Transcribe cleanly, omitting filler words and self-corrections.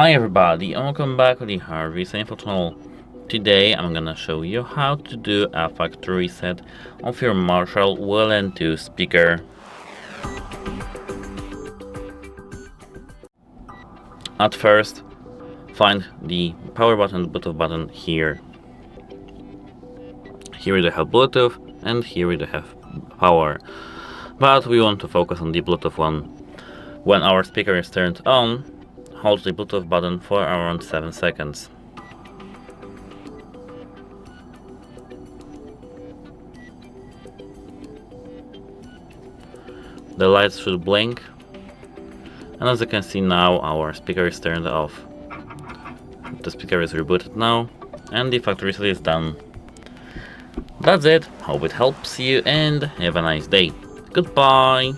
Hi everybody, and welcome back to the HardReset.Info channel. Today I'm gonna show you how to do a factory reset of your MARSHALL WILLEN II speaker. At first, find the power button and Bluetooth button here. Here we do have Bluetooth and here we do have power. But we want to focus on the Bluetooth one. When our speaker is turned on, hold the Bluetooth button for around 7 seconds. The lights should blink, and as you can see now, our speaker is turned off. The speaker is rebooted now, and the factory reset is done. That's it, hope it helps you and have a nice day. Goodbye!